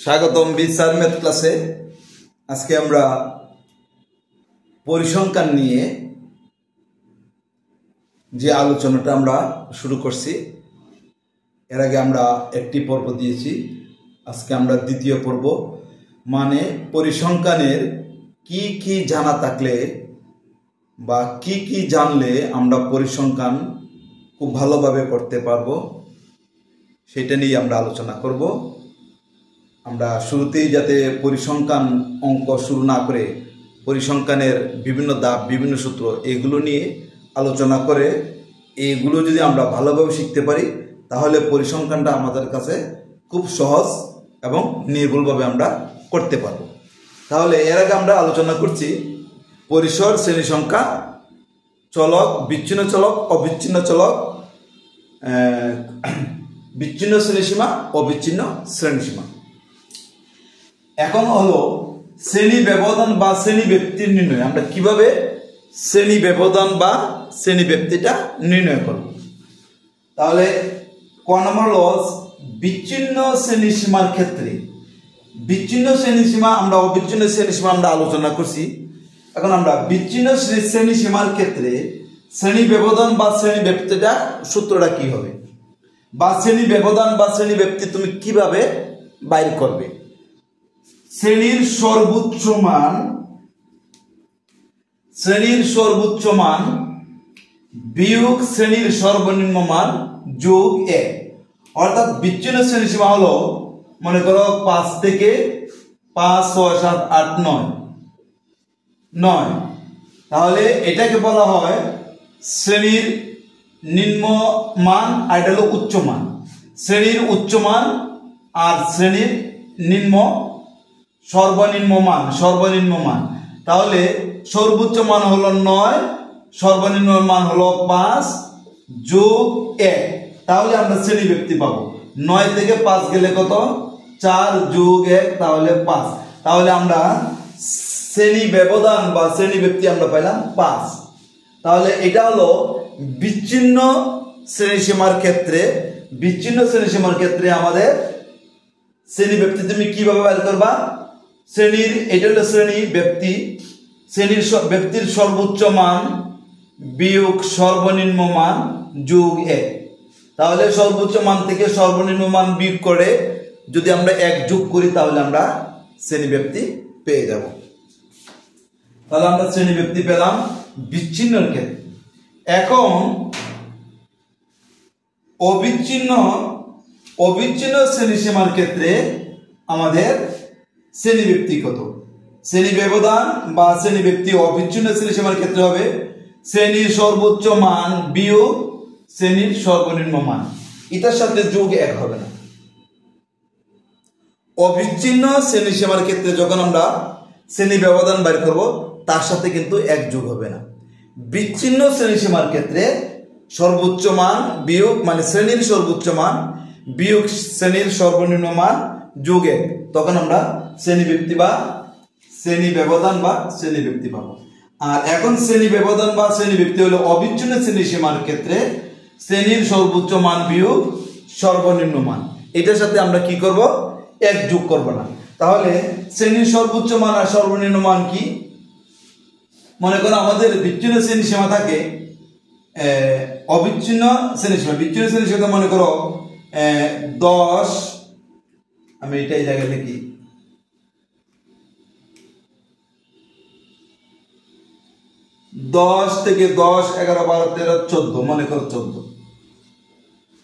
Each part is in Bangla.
স্বাগতম বিসার ম্যাথ ক্লাসে। আজকে আমরা পরিসংখ্যান নিয়ে যে আলোচনাটা আমরা শুরু করছি, এর আগে আমরা একটি পর্ব দিয়েছি, আজকে আমরা দ্বিতীয় পর্ব, মানে পরিসংখ্যানের কি কি জানা থাকলে বা কি কি জানলে আমরা পরিসংখ্যান খুব ভালোভাবে করতে পারবো সেটা নিয়ে আমরা আলোচনা করব। আমরা শুরুতেই যাতে পরিসংখ্যান অঙ্ক শুরু না করে পরিসংখ্যানের বিভিন্ন ধাপ, বিভিন্ন সূত্র এগুলো নিয়ে আলোচনা করে এগুলো যদি আমরা ভালোভাবে শিখতে পারি তাহলে পরিসংখ্যানটা আমাদের কাছে খুব সহজ এবং নির্ভুলভাবে আমরা করতে পারবো। তাহলে এর আগে আমরা আলোচনা করছি পরিসর, শ্রেণী সংখ্যা, চলক, বিচ্ছিন্ন চলক, অবিচ্ছিন্ন চলক, বিচ্ছিন্ন শ্রেণীসীমা, অবিচ্ছিন্ন শ্রেণীসীমা। এখন হলো শ্রেণী ব্যবধান বা শ্রেণী ব্যক্তির নির্ণয়। আমরা কিভাবে শ্রেণী ব্যবধান বা শ্রেণী ব্যক্তিটা নির্ণয় করব? তাহলে ক নম্বর হলো বিচ্ছিন্ন শ্রেণীসীমার ক্ষেত্রে। বিচ্ছিন্ন শ্রেণীসীমা আমরা অবিচ্ছিন্ন শ্রেণীসীমা আমরা আলোচনা করছি। এখন আমরা বিচ্ছিন্ন শ্রেণীসীমার ক্ষেত্রে শ্রেণী ব্যবধান বা শ্রেণী ব্যক্তিটা সূত্রটা কি হবে, বা শ্রেণী ব্যবধান বা শ্রেণী ব্যক্তি তুমি কিভাবে বাইর করবে? শ্রেণীর সর্বোচ্চ মান বিয়োগ শ্রেণীর সর্বনিম্ন মান যোগ 1। অর্থাৎ বিচ্ছিন্ন শ্রেণীসীমা হলো, মনে করো 5 থেকে 5, 6, 7, 8, 9। তাহলে এটাকে বলা হয় শ্রেণীর নিম্ন মান, আর এটা হলো উচ্চ মান। শ্রেণীর উচ্চ মান আর শ্রেণীর সর্বনিম্ন মান। তাহলে সর্বোচ্চ মান হলো 9, সর্বনিম্ন মান হলো 5 যোগ 1। তাহলে আমরা শ্রেণী ব্যক্তি পাবো। 9 থেকে 5 গেলে কত? 4 যোগ 1, তাহলে 5। তাহলে আমরা শ্রেণী ব্যবধান বা শ্রেণী ব্যক্তি আমরা পাইলাম 5। তাহলে এটা হলো বিচ্ছিন্ন শ্রেণীসীমার ক্ষেত্রে। বিচ্ছিন্ন শ্রেণীসীমার ক্ষেত্রে আমাদের শ্রেণী ব্যক্তি তুমি কিভাবে বের করবা? শ্রেণীর, এটা হলো শ্রেণী ব্যক্তি, শ্রেণীর ব্যক্তির সর্বোচ্চ মান বিয়োগ সর্বনিম্ন মান যোগ 1। তাহলে সর্বোচ্চ মান থেকে সর্বনিম্ন মান বিয়োগ করে যদি আমরা 1 যোগ করি তাহলে আমরা শ্রেণী ব্যক্তি পেয়ে যাব। তাহলে আমরা শ্রেণী ব্যক্তি পেলাম বিচ্ছিন্নের ক্ষেত্রে। এখন অবিচ্ছিন্ন শ্রেণীসীমার ক্ষেত্রে আমাদের শ্রেণী ব্যক্তি কত? শ্রেণী ব্যবধান বা শ্রেণী ব্যক্তি অবিচ্ছিন্ন শ্রেণীসীমার ক্ষেত্রে হবে শ্রেণীর সর্বোচ্চ মান বিয়োগ শ্রেণীর সর্বনিম্ন মান। এটার সাথে যোগ 1 হবে না। অবিচ্ছিন্ন শ্রেণীসীমার ক্ষেত্রে যখন আমরা শ্রেণী ব্যবধান বের করব তার সাথে কিন্তু 1 যোগ হবে না। বিচ্ছিন্ন শ্রেণীসীমার ক্ষেত্রে সর্বোচ্চ মান বিয়োগ, মানে শ্রেণীর সর্বোচ্চ মান বিয়োগ শ্রেণীর সর্বনিম্ন মান যোগ 1, তখন আমরা শ্রেণী ব্যক্তি বা শ্রেণী ব্যবধান বা শ্রেণী ব্যক্তি পাবো। আর এখন শ্রেণী ব্যবধান বা শ্রেণী ব্যক্তি হলো অবিচ্ছিন্ন শ্রেণীসীমার ক্ষেত্রে শ্রেণীর সর্বোচ্চ মান বিয়োগ সর্বনিম্ন মান। এটার সাথে আমরা কি করব? 1 যোগ করব না। তাহলে শ্রেণীর সর্বোচ্চ মান আর সর্বনিম্ন মান কি? মনে করো আমাদের বিচ্ছিন্ন শ্রেণীসীমা থাকে, অবিচ্ছিন্ন শ্রেণীসীমা, বিচ্ছিন্ন শ্রেণীসীমা মনে করো 10, আমি এটাই জায়গায় লিখি, 10 থেকে 10, 11, 12, 13, 14, মনে করো 14।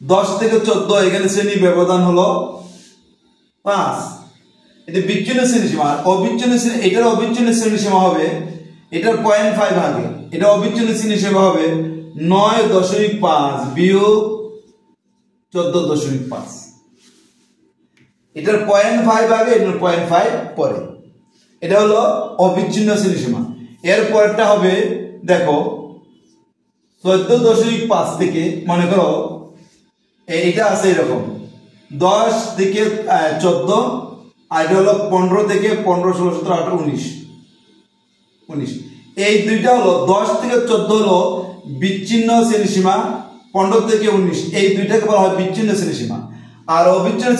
10 থেকে 14 এখানে শ্রেণী ব্যবধান হলো 5। এটা বিচ্ছিন্ন শ্রেণীসীমা। অবিচ্ছিন্ন শ্রেণী, এটার অবিচ্ছিন্ন শ্রেণীসীমা হবে, এটার 0.5 আগে, এটা অবিচ্ছিন্ন শ্রেণীসীমা হবে 9.5 বিয়োগ 14.5। এটার 0.5 আগে, এটার 0.5 পরে। এটা হলো অবিচ্ছিন্ন শ্রেণীসীমা। এর পরেরটা হবে, দেখো 14.5 থেকে, মনে করো এটা আছে এরকম 10 থেকে 14, আর এটা হলো 15 থেকে 15, 16, 17, 18, 19। এই দুইটা হলো 10 থেকে 14 হলো বিচ্ছিন্ন শ্রেণীসীমা, 15 থেকে 19 এই দুইটাকে বলা হয় বিচ্ছিন্ন শ্রেণীসীমা। আর অবিচ্ছিন্ন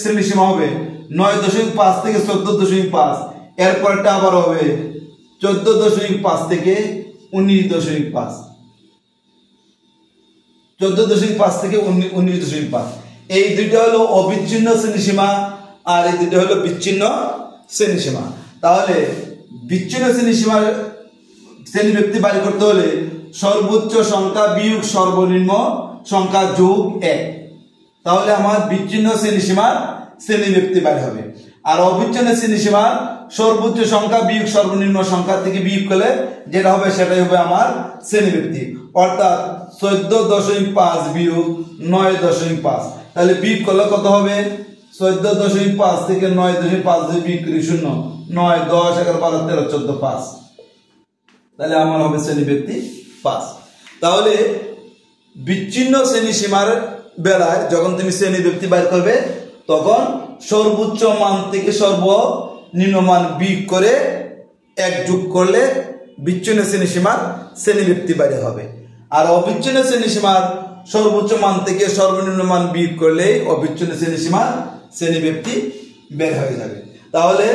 শ্রেণীসীমা হবে 9.5 থেকে 14.5, এরপরটা আবার হবে 14.5 থেকে 19.5, 14.5 থেকে 19.5। এই দুইটা হলো অবিচ্ছিন্ন শ্রেণীসীমা আর এই দুইটা হলো বিচ্ছিন্ন শ্রেণীসীমা। তাহলে বিচ্ছিন্ন শ্রেণীসীমার শ্রেণীব্যক্তি বাইর করতে হলে সর্বোচ্চ সংখ্যা বিয়োগ সর্বনিম্ন সংখ্যা যোগ 1, তাহলে আমার বিচ্ছিন্ন শ্রেণীসীমার শ্রেণীব্যক্তি বাইর হবে। আর অবিচ্ছিন্ন শ্রেণীসীমার সর্বোচ্চ সংখ্যা বিয়োগ সর্বনিম্ন সংখ্যা থেকে বিয়োগ করলে যেটা হবে সেটাই হবে আমার শ্রেণীব্যক্তি। অর্থাৎ 14.5 বিয়োগ 9.5, তাহলে বিয়োগ করলে কত হবে? 14.5 থেকে 9.5 বিয়োগ করি 0, 9, 10, 11, 12, 13, 14, 5, তাহলে আমার হবে শ্রেণীব্যক্তি 5। তাহলে বিচ্ছিন্ন শ্রেণীসীমার বেলায় যখন তুমি শ্রেণীব্যক্তি বাইর করবে তখন সর্বোচ্চ মান থেকে সর্বনিম্ন মান বিয়োগ করে 1 যোগ করলে বিচ্ছিন্ন শ্রেণীসীমার শ্রেণীব্যক্তি বাইর হবে। আর অবিচ্ছিন্ন শ্রেণীসীমার সর্বোচ্চ মান থেকে সর্বনিম্ন মান বিয়োগ করলে অবিচ্ছিন্ন শ্রেণীসীমার শ্রেণীব্যক্তি বের হয়ে যাবে। তাহলে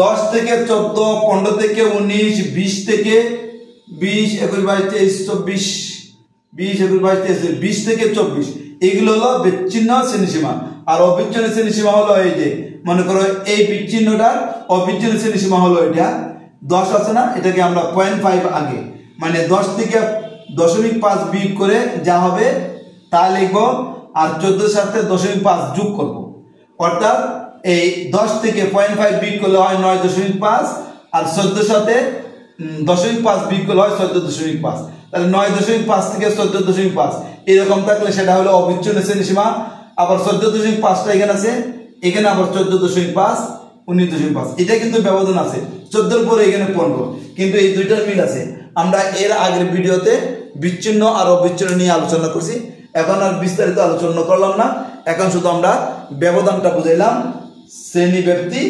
10 থেকে 14, 15 থেকে 19, 20 থেকে 20, 21, 22, 23, 24, 20, 21, 22, 23, 20 থেকে 24 এগুলো হলো বিচ্ছিন্ন শ্রেণীসীমা। আর অবিচ্ছিন্ন শ্রেণীসীমা হলো এই যে মনে করো এই বিচ্ছিন্নটা অবিচ্ছিন্ন শ্রেণীসীমা হলো এটা 10 আছে না, এটাকে আমরা 0.5 আগে মানে 10 থেকে 0.5 বিয়োগ করে যা হবে তা লিখবো, আর 14 সাথে 0.5 যোগ করব। অর্থাৎ এই 10 থেকে 0.5 বিয়োগ করলে হয় 9.5, আর 14 সাথে 0.5 বিয়োগ করলে হয় 14.5। তাহলে 9.5 থেকে 14.5 এরকম থাকলে সেটা হলো অবিচ্ছিন্ন শ্রেণীসীমা। আবার 14.5টা এখানে আছে, এখানে আবার 14.5, 19.5, এটা কিন্তু ব্যবধান আছে। 14 পরে এখানে 15, কিন্তু এই দুইটার মিল আছে। আমরা এর আগের ভিডিওতে বিচ্ছিন্ন আর অবিচ্ছিন্ন নিয়ে আলোচনা করছি, এখন আর বিস্তারিত আলোচনা করলাম না। এখন শুধু আমরা ব্যবধানটা বুঝাইলাম। শ্রেণীব্যক্তি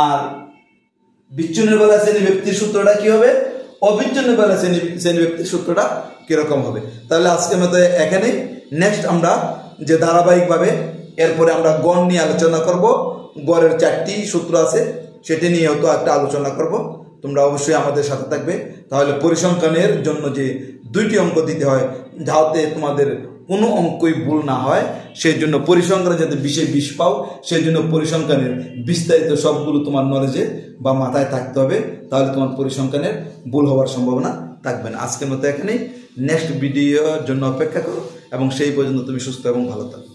আর বিচ্ছিন্নের বেলায় শ্রেণীব্যক্তির সূত্রটা কি হবে, অবিচ্ছিন্নের বেলায় শ্রেণীব্যক্তির সূত্রটা কিরকম হবে। তাহলে আজকের মতো এখানে, নেক্সট আমরা যে ধারাবাহিকভাবে এরপরে আমরা গণ নিয়ে আলোচনা করব। গড়ের 4টি সূত্র আছে, সেটি নিয়ে হয়তো একটা আলোচনা করব। তোমরা অবশ্যই আমাদের সাথে থাকবে। তাহলে পরিসংখ্যানের জন্য যে 2টি অঙ্ক দিতে হয় যাতে তোমাদের কোনো অঙ্কই ভুল না হয়, সেই জন্য পরিসংখ্যানে যাতে 20-এ 20 পাও, সেই জন্য পরিসংখ্যানের বিস্তারিত সবগুলো তোমার নলেজে বা মাথায় থাকতে হবে। তাহলে তোমার পরিসংখ্যানের ভুল হওয়ার সম্ভাবনা থাকবে না। আজকের মতো এখানেই, নেক্সট ভিডিওর জন্য অপেক্ষা করো এবং সেই পর্যন্ত তুমি সুস্থ এবং ভালো থাকো।